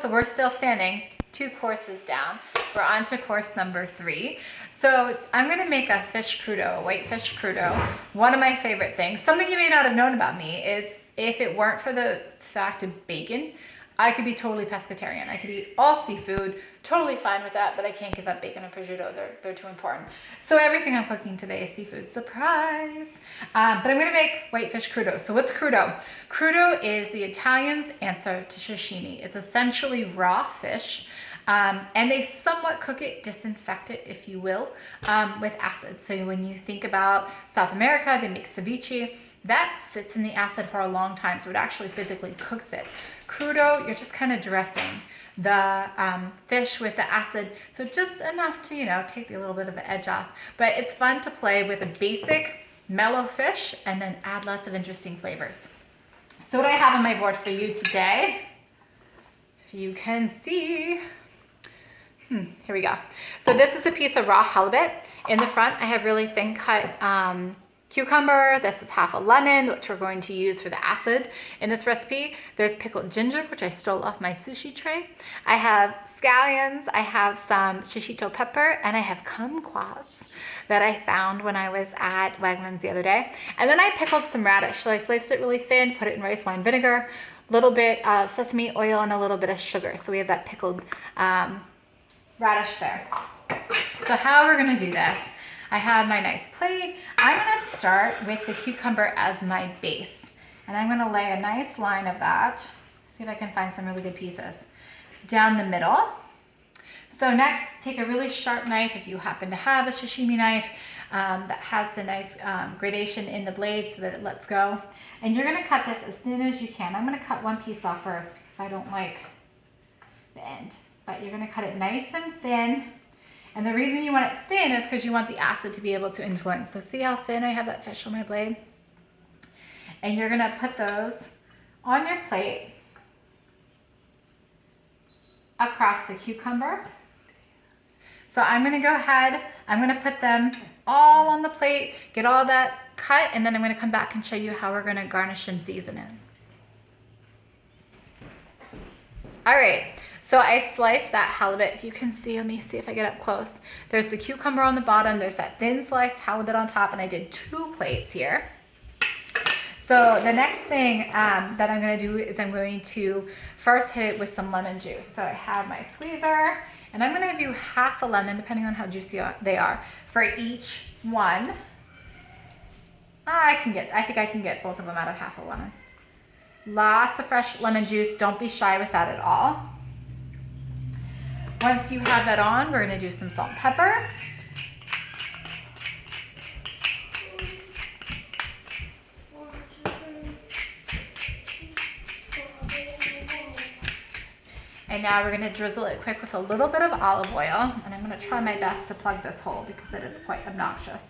So we're still standing 2 courses down. We're on to course number 3. So I'm gonna make a fish crudo, a white fish crudo. One of my favorite things. Something you may not have known about me is if it weren't for the fact of bacon, I could be totally pescatarian. I could eat all seafood, totally fine with that, but I can't give up bacon and prosciutto. They're too important. So everything I'm cooking today is seafood. Surprise! But I'm gonna make white fish crudo. So what's crudo? Crudo is the Italians' answer to sashimi. It's essentially raw fish. And they somewhat cook it, disinfect it, if you will, with acid. So when you think about South America, they make ceviche. That sits in the acid for a long time, so it actually physically cooks it. Crudo, you're just kind of dressing the fish with the acid, so just enough to, you know, take a little bit of the edge off. But it's fun to play with a basic mellow fish and then add lots of interesting flavors. So what I have on my board for you today, if you can see, here we go. So this is a piece of raw halibut. In the front, I have really thin cut cucumber. This is half a lemon, which we're going to use for the acid in this recipe. There's pickled ginger, which I stole off my sushi tray. I have scallions, I have some shishito pepper, and I have kumquats that I found when I was at Wegmans the other day. And then I pickled some radish. So I sliced it really thin, put it in rice wine vinegar, a little bit of sesame oil, and a little bit of sugar. So we have that pickled radish there. So how we're gonna do this, I have my nice plate. I'm gonna start with the cucumber as my base. And I'm gonna lay a nice line of that. See if I can find some really good pieces. Down the middle. So next, take a really sharp knife, if you happen to have a sashimi knife that has the nice gradation in the blade so that it lets go. And you're gonna cut this as thin as you can. I'm gonna cut one piece off first because I don't like the end. But you're gonna cut it nice and thin. And the reason you want it thin is because you want the acid to be able to influence. So see how thin I have that fish on my blade? And you're gonna put those on your plate across the cucumber. So I'm gonna go ahead, I'm gonna put them all on the plate, get all that cut, and then I'm gonna come back and show you how we're gonna garnish and season it. All right. So I sliced that halibut. If you can see, let me see if I get up close. There's the cucumber on the bottom. There's that thin sliced halibut on top, and I did 2 plates here. So the next thing that I'm going to do is I'm going to first hit it with some lemon juice. So I have my squeezer, and I'm going to do half a lemon, depending on how juicy they are, for each one. I think I can get both of them out of half a lemon. Lots of fresh lemon juice. Don't be shy with that at all. Once you have that on, we're going to do some salt and pepper. And now we're going to drizzle it quick with a little bit of olive oil. And I'm going to try my best to plug this hole because it is quite obnoxious.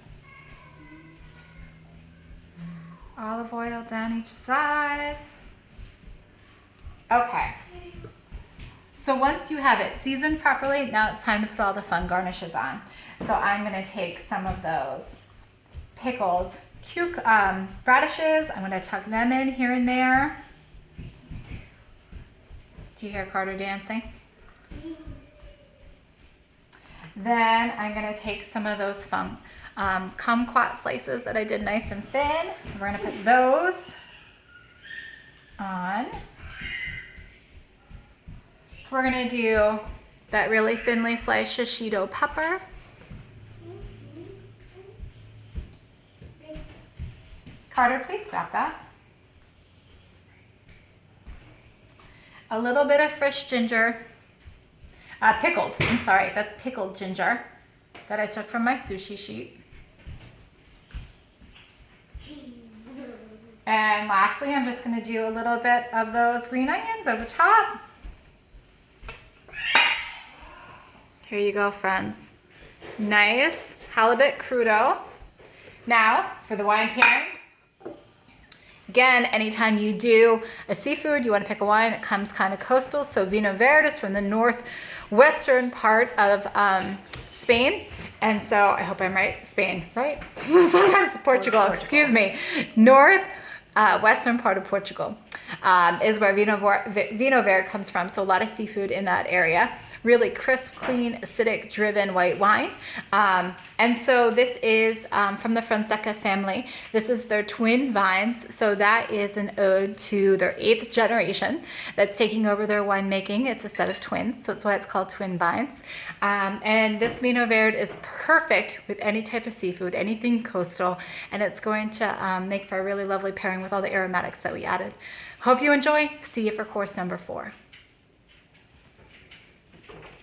Olive oil down each side. Okay. So once you have it seasoned properly, now it's time to put all the fun garnishes on. So I'm gonna take some of those pickled radishes. I'm gonna tuck them in here and there. Do you hear Carter dancing? Then I'm gonna take some of those fun kumquat slices that I did nice and thin. We're gonna put those on. We're gonna do that really thinly sliced shishito pepper. Carter, please stop that. A little bit of fresh ginger, pickled, I'm sorry, that's pickled ginger that I took from my sushi sheet. And lastly, I'm just gonna do a little bit of those green onions over top. Here you go, friends. Nice halibut crudo. Now, for the wine pairing. Again, anytime you do a seafood, you want to pick a wine that comes kind of coastal. So Vino Verdis from the northwestern part of Spain. And so I hope I'm right. Spain, right? Sometimes Portugal, excuse me. Northwestern western part of Portugal, is where Vinho Verde comes from. So a lot of seafood in that area. Really crisp, clean, acidic, driven white wine. And so this is from the Fonseca family. This is their twin vines. So that is an ode to their 8th generation that's taking over their winemaking. It's a set of twins, so that's why it's called twin vines. And this Vinho Verde is perfect with any type of seafood, anything coastal, and it's going to make for a really lovely pairing with all the aromatics that we added. Hope you enjoy. See you for course number 4.